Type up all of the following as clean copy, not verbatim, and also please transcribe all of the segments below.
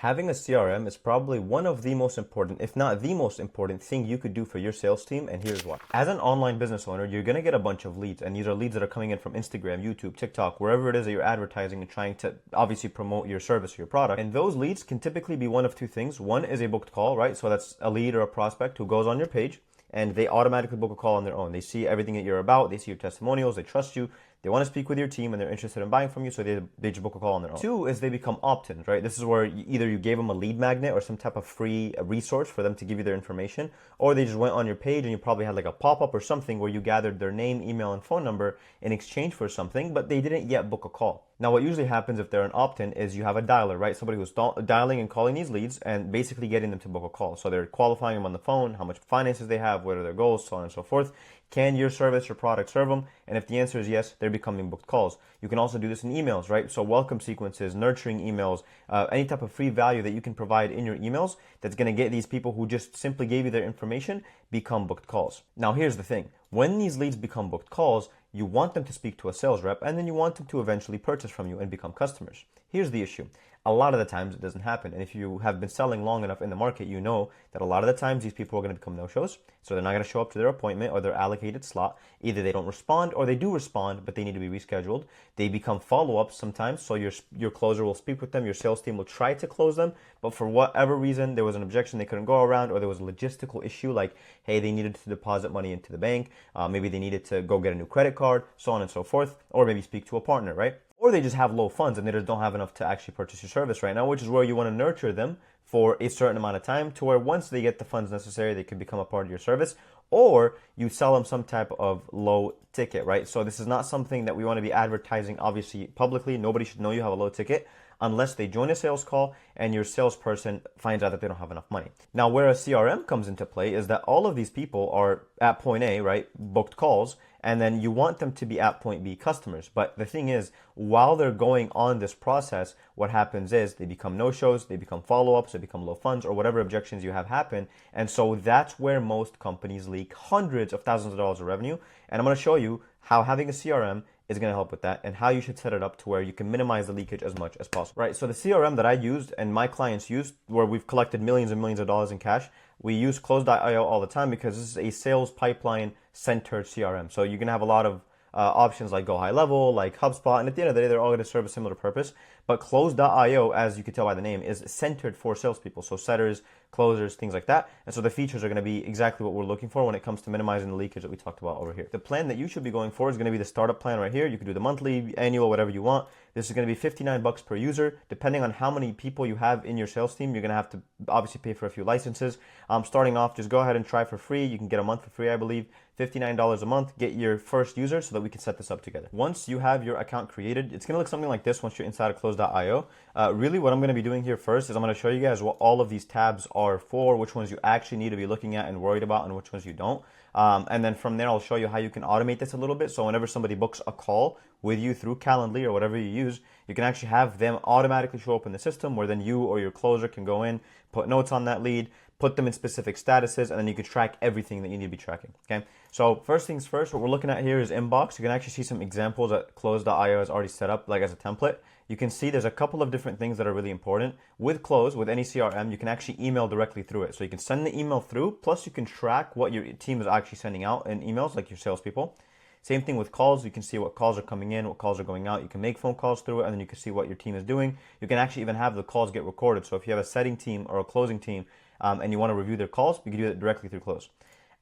Having a CRM is probably one of the most important, if not the most important thing you could do for your sales team, and here's why. As an online business owner, you're going to get a bunch of leads, and these are leads that are coming in from Instagram, YouTube, TikTok, wherever it is that you're advertising and trying to obviously promote your service or your product. And those leads can typically be one of two things. One is a booked call, right? So that's a lead or a prospect who goes on your page and they automatically book a call on their own. They see everything that you're about, they see your testimonials, they trust you, they want to speak with your team, and they're interested in buying from you, so they just book a call on their own. Two is they become opt-ins, right? This is where either you gave them a lead magnet or some type of free resource for them to give you their information, or they just went on your page and you probably had like a pop-up or something where you gathered their name, email, and phone number in exchange for something, but they didn't yet book a call. Now, what usually happens if they're an opt-in is you have a dialer, right? Somebody who's dialing and calling these leads and basically getting them to book a call. So they're qualifying them on the phone, how much finances they have, what are their goals, so on and so forth. Can your service or product serve them? And if the answer is yes, they're becoming booked calls. You can also do this in emails, right? So welcome sequences, nurturing emails, any type of free value that you can provide in your emails that's going to get these people who just simply gave you their information become booked calls. Now, here's the thing. When these leads become booked calls, you want them to speak to a sales rep, and then you want them to eventually purchase from you and become customers. Here's the issue. A lot of the times it doesn't happen. And if you have been selling long enough in the market, you know that a lot of the times these people are going to become no-shows. So they're not going to show up to their appointment or their allocated slot. Either they don't respond or they do respond, but they need to be rescheduled. They become follow-ups sometimes. So your closer will speak with them. Your sales team will try to close them. But for whatever reason, there was an objection they couldn't go around, or there was a logistical issue like, hey, they needed to deposit money into the bank. Maybe they needed to go get a new credit card, so on and so forth, or maybe speak to a partner, right? Or they just have low funds and they just don't have enough to actually purchase your service right now, which is where you want to nurture them for a certain amount of time to where once they get the funds necessary, they can become a part of your service, or you sell them some type of low ticket, right? So this is not something that we want to be advertising, obviously, publicly. Nobody should know you have a low ticket unless they join a sales call and your salesperson finds out that they don't have enough money. Now, where a CRM comes into play is that all of these people are at point A, right? Booked calls, and then you want them to be at point B customers. But the thing is, while they're going on this process, what happens is they become no-shows, they become follow-ups, they become low funds, or whatever objections you have happen. And so that's where most companies leak hundreds of thousands of dollars of revenue. And I'm going to show you how having a CRM is going to help with that and how you should set it up to where you can minimize the leakage as much as possible. Right, so the CRM that I used and my clients used, where we've collected millions and millions of dollars in cash, we use Close.io all the time because this is a sales pipeline centered CRM. So you're going to have a lot of options like Go High Level, like HubSpot, and at the end of the day, they're all going to serve a similar purpose. But Close.io, as you can tell by the name, is centered for salespeople. So setters, closers, things like that. And so the features are going to be exactly what we're looking for when it comes to minimizing the leakage that we talked about over here. The plan that you should be going for is going to be the startup plan right here. You can do the monthly, annual, whatever you want. This is going to be $59 per user. Depending on how many people you have in your sales team, you're going to have to obviously pay for a few licenses. Starting off, just go ahead and try for free. You can get a month for free, I believe. $59 a month, get your first user so that we can set this up together. Once you have your account created, it's gonna look something like this once you're inside of Close.io. Really what I'm gonna be doing here first is I'm gonna show you guys what all of these tabs are for, which ones you actually need to be looking at and worried about and which ones you don't. And then from there, I'll show you how you can automate this a little bit. So whenever somebody books a call with you through Calendly or whatever you use, you can actually have them automatically show up in the system where then you or your closer can go in, put notes on that lead, put them in specific statuses, and then you can track everything that you need to be tracking, okay? So first things first, what we're looking at here is inbox. You can actually see some examples that Close.io has already set up like as a template. You can see there's a couple of different things that are really important. With Close, with any CRM, you can actually email directly through it. So you can send the email through, plus you can track what your team is actually sending out in emails, like your salespeople. Same thing with calls. You can see what calls are coming in, what calls are going out. You can make phone calls through it, and then you can see what your team is doing. You can actually even have the calls get recorded. So if you have a setting team or a closing team, and you want to review their calls, you can do it directly through Close.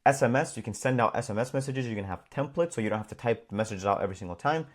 SMS, you can send out SMS messages. You can have templates, so you don't have to type messages out every single time.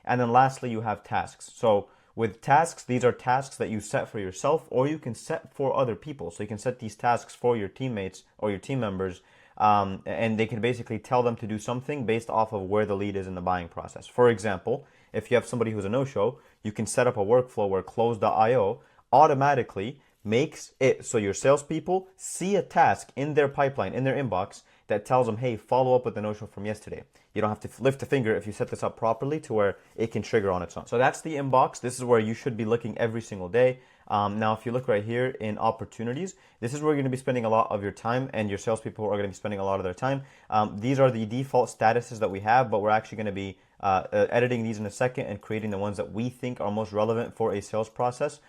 And then lastly, you have tasks. So with tasks, these are tasks that you set for yourself, or you can set for other people. So you can set these tasks for your teammates or your team members, and they can basically tell them to do something based off of where the lead is in the buying process. For example, if you have somebody who's a no-show, you can set up a workflow where Close.io automatically makes it so your salespeople see a task in their pipeline, in their inbox, that tells them, hey, follow up with the no-show from yesterday. You don't have to lift a finger if you set this up properly to where it can trigger on its own. So that's the inbox. This is where you should be looking every single day. Now, if you look right here in opportunities, this is where you're going to be spending a lot of your time, and your salespeople are going to be spending a lot of their time. These are the default statuses that we have, but we're actually going to be editing these in a second and creating the ones that we think are most relevant for a sales process.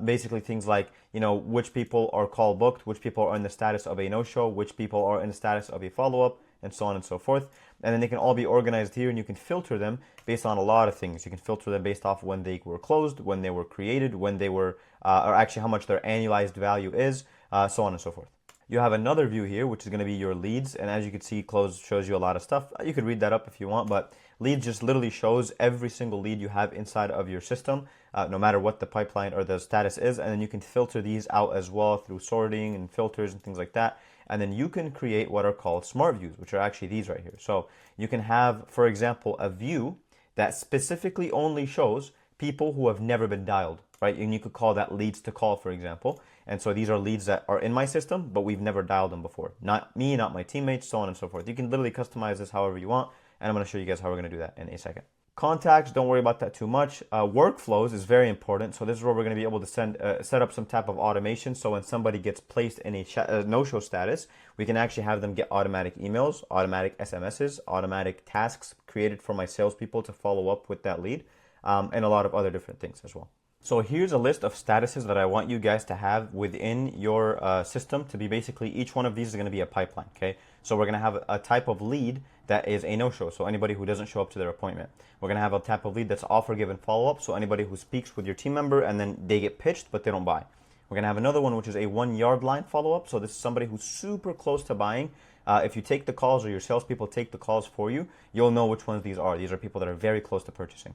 Basically things like, which people are call booked, which people are in the status of a no-show, which people are in the status of a follow-up, and so on and so forth. And then they can all be organized here, and you can filter them based on a lot of things. You can filter them based off when they were closed, when they were created, when they were, or actually how much their annualized value is, so on and so forth. You have another view here, which is going to be your leads. And as you can see, close shows you a lot of stuff. You could read that up if you want, but leads just literally shows every single lead you have inside of your system, no matter what the pipeline or the status is. And then you can filter these out as well through sorting and filters and things like that. And then you can create what are called smart views, which are actually these right here. So you can have, for example, a view that specifically only shows people who have never been dialed, right? And you could call that leads to call, for example. And so these are leads that are in my system, but we've never dialed them before. Not me, not my teammates, so on and so forth. You can literally customize this however you want. And I'm going to show you guys how we're going to do that in a second. Contacts, don't worry about that too much. Workflows is very important. So this is where we're going to be able to set up some type of automation. So when somebody gets placed in a no-show status, we can actually have them get automatic emails, automatic SMSs, automatic tasks created for my salespeople to follow up with that lead, and a lot of other different things as well. So here's a list of statuses that I want you guys to have within your system to be basically, each one of these is going to be a pipeline, okay? So we're going to have a type of lead that is a no-show, so anybody who doesn't show up to their appointment. We're going to have a type of lead that's offer, give, and follow-up, so anybody who speaks with your team member and then they get pitched but they don't buy. We're going to have another one which is a 1-yard line follow-up, so this is somebody who's super close to buying. If you take the calls or your salespeople take the calls for you, you'll know which ones these are. These are people that are very close to purchasing.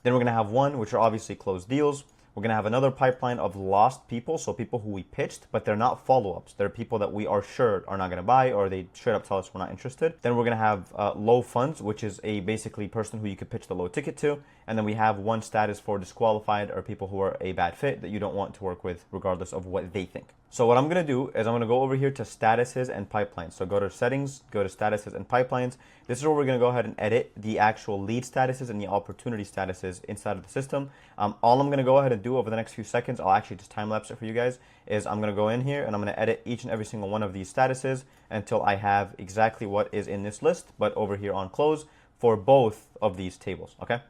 Then we're going to have one, which are obviously closed deals. We're going to have another pipeline of lost people, so people who we pitched, but they're not follow-ups. They're people that we are sure are not going to buy, or they straight up tell us we're not interested. Then we're going to have low funds, which is a basically person who you could pitch the low ticket to. And then we have one status for disqualified, or people who are a bad fit that you don't want to work with regardless of what they think. So what I'm going to do is I'm going to go over here to statuses and pipelines. So go to settings, go to statuses and pipelines. This is where we're going to go ahead and edit the actual lead statuses and the opportunity statuses inside of the system. All I'm going to go ahead and do over the next few seconds, I'll actually just time lapse it for you guys, is I'm going to go in here and I'm going to edit each and every single one of these statuses until I have exactly what is in this list, but over here on close for both of these tables, okay?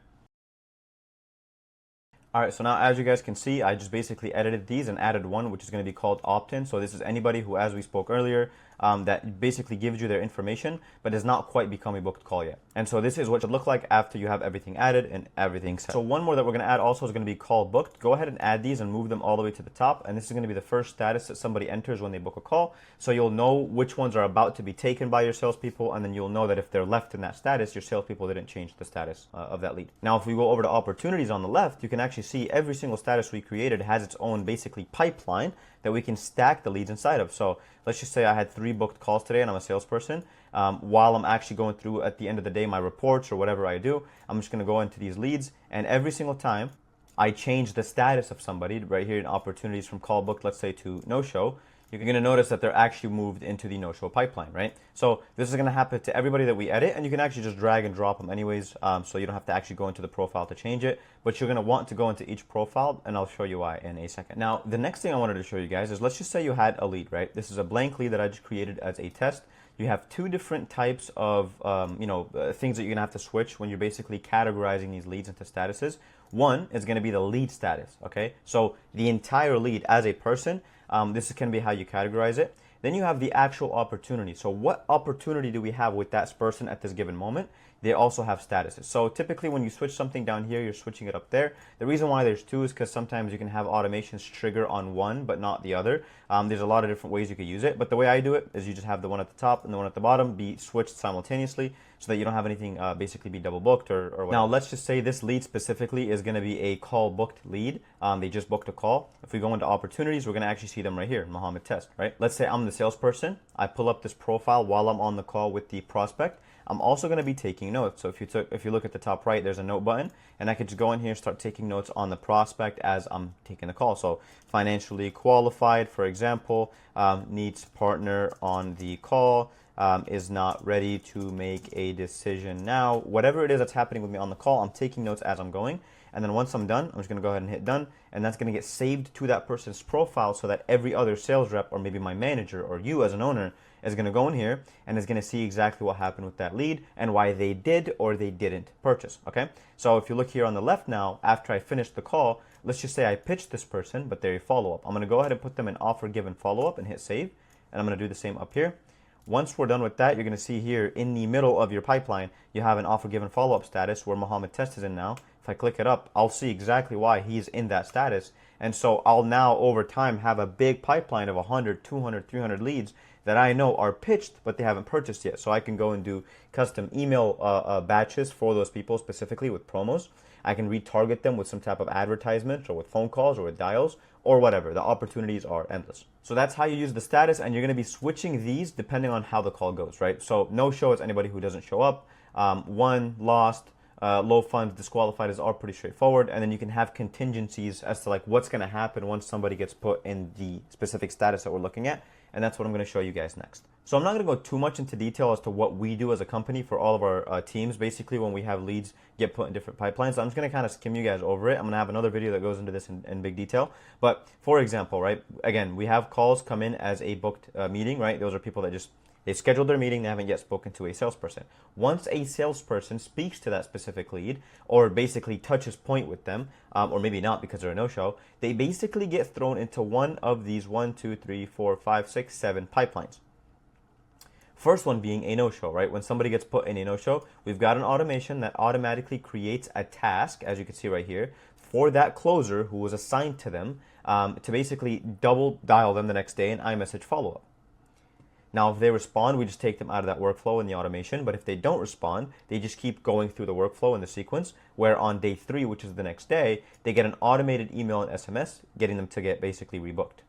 All right, so now as you guys can see, I just basically edited these and added one, which is going to be called opt-in. So this is anybody who, as we spoke earlier, that basically gives you their information, but has not quite become a booked call yet. And so this is what it should look like after you have everything added and everything set. So one more that we're going to add also is going to be call booked. Go ahead and add these and move them all the way to the top. And this is going to be the first status that somebody enters when they book a call. So you'll know which ones are about to be taken by your salespeople, and then you'll know that if they're left in that status, your salespeople didn't change the status of that lead. Now, if we go over to opportunities on the left, you can actually see every single status we created has its own basically pipeline that we can stack the leads inside of. So let's just say I had 3 booked calls today and I'm a salesperson. While I'm actually going through at the end of the day my reports or whatever I do, I'm just going to go into these leads, and every single time I change the status of somebody right here in opportunities from call booked, let's say, to no show, you're going to notice that they're actually moved into the no-show pipeline, right? So this is going to happen to everybody that we edit, and you can actually just drag and drop them anyways, so you don't have to actually go into the profile to change it, but you're going to want to go into each profile, and I'll show you why in a second. Now, the next thing I wanted to show you guys is, let's just say you had a lead, right? This is a blank lead that I just created as a test. You have 2 different types of things that you're going to have to switch when you're basically categorizing these leads into statuses. One is going to be the lead status, okay? So the entire lead as a person, this can be how you categorize it. Then you have the actual opportunity. So what opportunity do we have with that person at this given moment? They also have statuses. So typically when you switch something down here, you're switching it up there. The reason why there's 2 is because sometimes you can have automations trigger on one but not the other. There's a lot of different ways you could use it, but the way I do it is you just have the one at the top and the one at the bottom be switched simultaneously so that you don't have anything basically be double booked or whatever. Now let's just say this lead specifically is going to be a call booked lead. They just booked a call. If we go into opportunities, we're going to actually see them right here, Mohammed Test, right? Let's say I'm the salesperson. I pull up this profile while I'm on the call with the prospect. I'm also going to be taking notes. So if you look at the top right, there's a note button, and I could just go in here and start taking notes on the prospect as I'm taking the call. So financially qualified, for example, needs partner on the call, is not ready to make a decision now. Whatever it is that's happening with me on the call, I'm taking notes as I'm going. And then once I'm done, I'm just going to go ahead and hit done. And that's going to get saved to that person's profile so that every other sales rep, or maybe my manager or you as an owner, is going to go in here and is going to see exactly what happened with that lead and why they did or they didn't purchase, okay? So if you look here on the left now, after I finished the call, let's just say I pitched this person, but they're a follow-up. I'm going to go ahead and put them in offer given follow-up and hit save. And I'm going to do the same up here. Once we're done with that, you're going to see here in the middle of your pipeline, you have an offer given follow-up status where Mohammed Test is in now. If I click it up, I'll see exactly why he's in that status. And so I'll now over time have a big pipeline of 100, 200, 300 leads that I know are pitched, but they haven't purchased yet. So I can go and do custom email batches for those people specifically with promos. I can retarget them with some type of advertisement or with phone calls or with dials or whatever. The opportunities are endless. So that's how you use the status, and you're going to be switching these depending on how the call goes, right? So no show is anybody who doesn't show up. One, lost. Low funds, disqualified is all pretty straightforward. And then you can have contingencies as to like what's going to happen once somebody gets put in the specific status that we're looking at. And that's what I'm going to show you guys next. So I'm not going to go too much into detail as to what we do as a company for all of our teams, basically when we have leads get put in different pipelines. So I'm just going to kind of skim you guys over it. I'm going to have another video that goes into this in big detail. But for example, right, again, we have calls come in as a booked meeting, right? Those are people that just they scheduled their meeting, they haven't yet spoken to a salesperson. Once a salesperson speaks to that specific lead or basically touches point with them, or maybe not because they're a no-show, they basically get thrown into one of these 1, 2, 3, 4, 5, 6, 7 pipelines. First one being a no-show, right? When somebody gets put in a no-show, we've got an automation that automatically creates a task, as you can see right here, for that closer who was assigned to them to basically double dial them the next day and iMessage follow-up. Now, if they respond, we just take them out of that workflow in the automation. But if they don't respond, they just keep going through the workflow in the sequence, where on day 3, which is the next day, they get an automated email and SMS, getting them to get basically rebooked.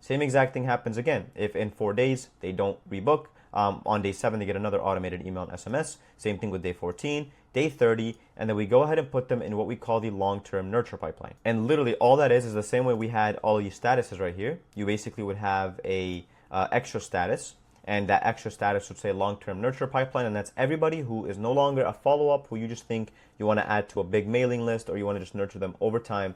Same exact thing happens again. If in 4 days they don't rebook, on day 7, they get another automated email and SMS. Same thing with day 14, day 30, and then we go ahead and put them in what we call the long-term nurture pipeline. And literally all that is the same way we had all of these statuses right here. You basically would have a extra status, and that extra status would say long-term nurture pipeline, and that's everybody who is no longer a follow-up, who you just think you want to add to a big mailing list, or you want to just nurture them over time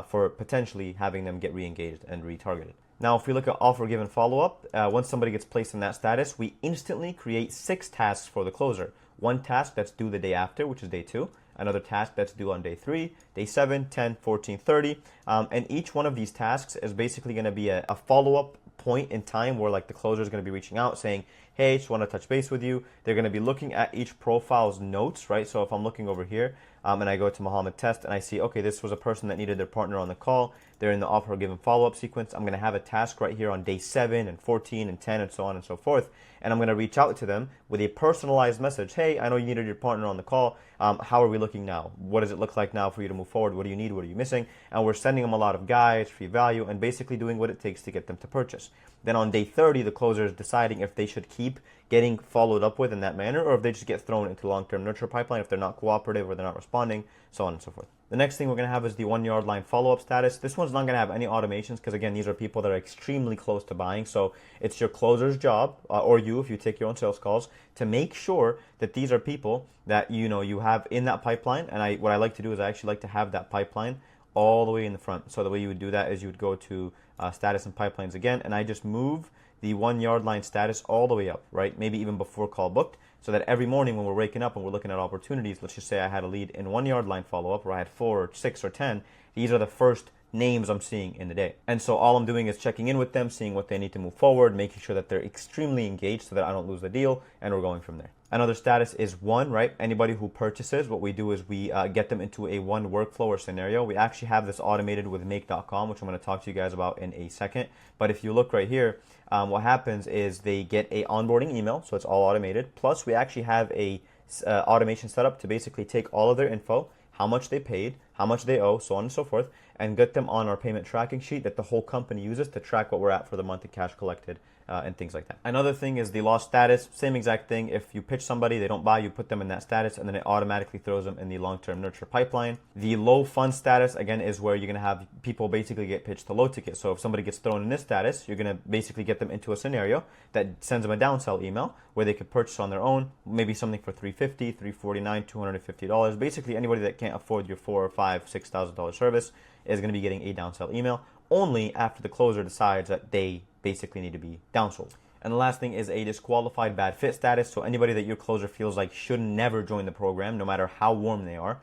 for potentially having them get re-engaged and retargeted. Now, if we look at offer given follow-up, once somebody gets placed in that status, we instantly create 6 tasks for the closer. One task that's due the day after, which is day 2. Another task that's due on day 3, day 7, 10, 14, 30. And each one of these tasks is basically going to be a follow-up point in time where like the closer is going to be reaching out saying, hey, just want to touch base with you. They're going to be looking at each profile's notes, right? So if I'm looking over here and I go to Mohammed Test and I see, okay, this was a person that needed their partner on the call. They're in the offer given follow-up sequence. I'm going to have a task right here on day 7 and 14 and 10 and so on and so forth. And I'm going to reach out to them with a personalized message. Hey, I know you needed your partner on the call. How are we looking now? What does it look like now for you to move forward? What do you need? What are you missing? And we're sending them a lot of guides, free value, and basically doing what it takes to get them to purchase. Then on day 30, the closer is deciding if they should keep getting followed up with in that manner, or if they just get thrown into long-term nurture pipeline if they're not cooperative or they're not responding, so on and so forth. The next thing we're going to have is the 1 yard line follow-up status. This one's not going to have any automations because, again, these are people that are extremely close to buying. So it's your closer's job, or you, if you take your own sales calls, to make sure that these are people that you have in that pipeline. And what I like to do is I actually like to have that pipeline all the way in the front. So the way you would do that is you would go to status and pipelines again, and I just move the 1 yard line status all the way up, right? Maybe even before call booked, so that every morning when we're waking up and we're looking at opportunities, let's just say I had a lead in 1 yard line follow-up, or I had 4 or 6 or 10, these are the first names I'm seeing in the day. And so all I'm doing is checking in with them, seeing what they need to move forward, making sure that they're extremely engaged so that I don't lose the deal, and we're going from there. Another status is 1, right? Anybody who purchases, what we do is we get them into a 1 workflow or scenario. We actually have this automated with make.com, which I'm going to talk to you guys about in a second. But if you look right here, what happens is they get a onboarding email, so it's all automated. Plus, we actually have a automation set up to basically take all of their info, how much they paid, how much they owe, so on and so forth, and get them on our payment tracking sheet that the whole company uses to track what we're at for the month in cash collected and things like that. Another thing is the lost status. Same exact thing. If you pitch somebody, they don't buy, you put them in that status, and then it automatically throws them in the long-term nurture pipeline. The low fund status, again, is where you're going to have people basically get pitched to low ticket. So if somebody gets thrown in this status, you're going to basically get them into a scenario that sends them a downsell email where they could purchase on their own, maybe something for $350, $349, $250. Basically, anybody that can't afford your $4,000 or $5,000, $6,000 service is going to be getting a downsell email only after the closer decides that they basically need to be downsold. And the last thing is a disqualified bad fit status. So anybody that your closer feels like should never join the program, no matter how warm they are,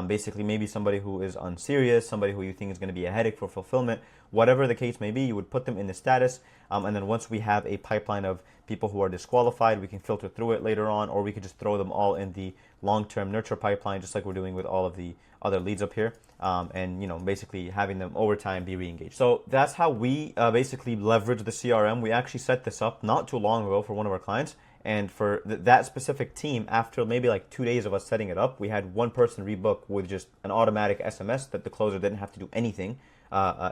Basically, maybe somebody who is unserious, somebody who you think is going to be a headache for fulfillment, whatever the case may be, you would put them in the status. And then once we have a pipeline of people who are disqualified, we can filter through it later on, or we could just throw them all in the long-term nurture pipeline, just like we're doing with all of the other leads up here. And basically having them over time be re-engaged. So that's how we basically leverage the CRM. We actually set this up not too long ago for one of our clients. And for that specific team, after maybe like 2 days of us setting it up, we had one person rebook with just an automatic SMS that the closer didn't have to do anything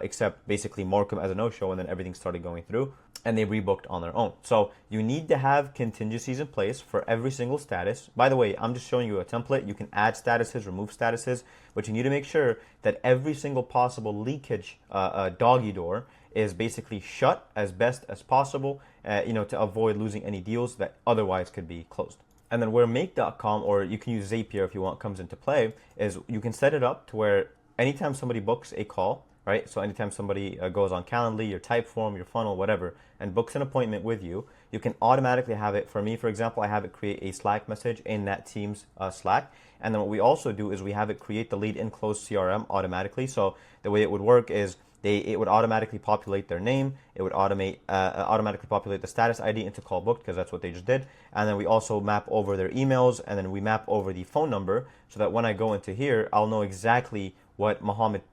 except basically mark them as a no-show, and then everything started going through and they rebooked on their own. So you need to have contingencies in place for every single status. By the way, I'm just showing you a template. You can add statuses, remove statuses, but you need to make sure that every single possible leakage doggy door is basically shut as best as possible, to avoid losing any deals that otherwise could be closed. And then where make.com, or you can use Zapier if you want, comes into play, is you can set it up to where anytime somebody books a call, right? So anytime somebody goes on Calendly, your Typeform, your funnel, whatever, and books an appointment with you, you can automatically have it. For me, for example, I have it create a Slack message in that team's Slack. And then what we also do is we have it create the lead in close CRM automatically. So the way it would work is it would automatically populate their name. It would automatically populate the status ID into call booked, because that's what they just did. And then we also map over their emails, and then we map over the phone number, so that when I go into here, I'll know exactly what Mohammed's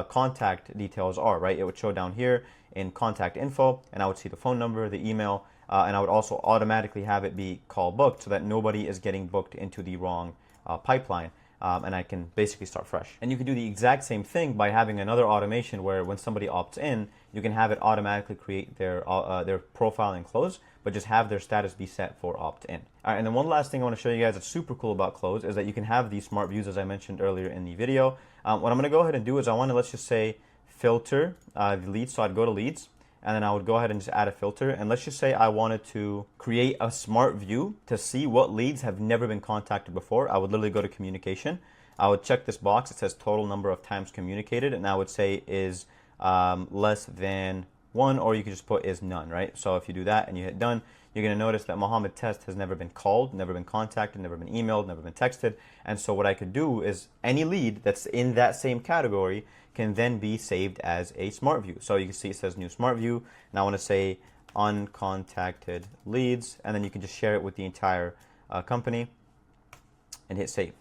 contact details are, right? It would show down here in contact info, and I would see the phone number, the email, and I would also automatically have it be call booked, so that nobody is getting booked into the wrong pipeline. And I can basically start fresh. And you can do the exact same thing by having another automation where when somebody opts in, you can have it automatically create their profile and close, but just have their status be set for opt-in. All right, and then one last thing I want to show you guys that's super cool about close is that you can have these smart views, as I mentioned earlier in the video. What I'm going to go ahead and do is I want to, let's just say, filter the leads. So I'd go to leads, and then I would go ahead and just add a filter. And let's just say I wanted to create a smart view to see what leads have never been contacted before. I would literally go to communication. I would check this box. It says total number of times communicated, and I would say is less than 1, or you could just put is none, right? So if you do that and you hit done, you're going to notice that Mohammed Test has never been called, never been contacted, never been emailed, never been texted. And so what I could do is any lead that's in that same category can then be saved as a smart view. So you can see it says new smart view, and I want to say uncontacted leads, and then you can just share it with the entire company and hit save.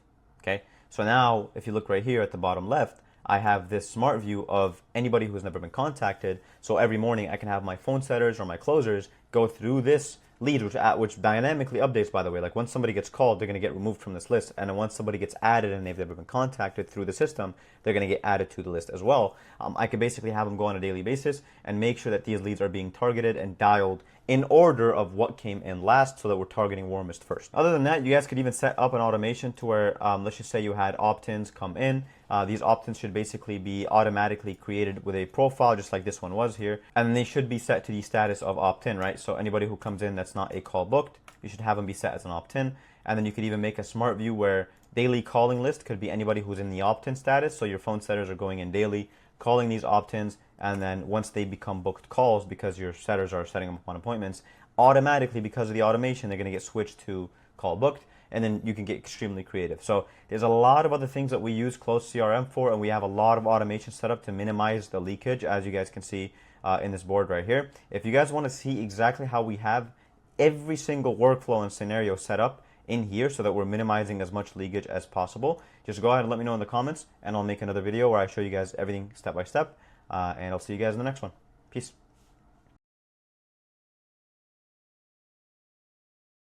Okay, so now if you look right here at the bottom left, I have this smart view of anybody who has never been contacted. So every morning I can have my phone setters or my closers go through this lead, which dynamically updates, by the way. Like once somebody gets called, they're going to get removed from this list. And then once somebody gets added and they've never been contacted through the system, they're going to get added to the list as well. I could basically have them go on a daily basis and make sure that these leads are being targeted and dialed in order of what came in last, so that we're targeting warmest first. Other than that, you guys could even set up an automation to where, let's just say you had opt-ins come in. These opt-ins should basically be automatically created with a profile, just like this one was here. And they should be set to the status of opt-in, right? So anybody who comes in that's not a call booked, you should have them be set as an opt-in. And then you could even make a smart view where daily calling list could be anybody who's in the opt-in status. So your phone setters are going in daily, calling these opt-ins, and then once they become booked calls, because your setters are setting them up on appointments, automatically, because of the automation, they're going to get switched to call booked, and then you can get extremely creative. So there's a lot of other things that we use Close CRM for, and we have a lot of automation set up to minimize the leakage, as you guys can see in this board right here. If you guys want to see exactly how we have every single workflow and scenario set up in here so that we're minimizing as much leakage as possible, just go ahead and let me know in the comments, and I'll make another video where I show you guys everything step by step. And I'll see you guys in the next one. Peace.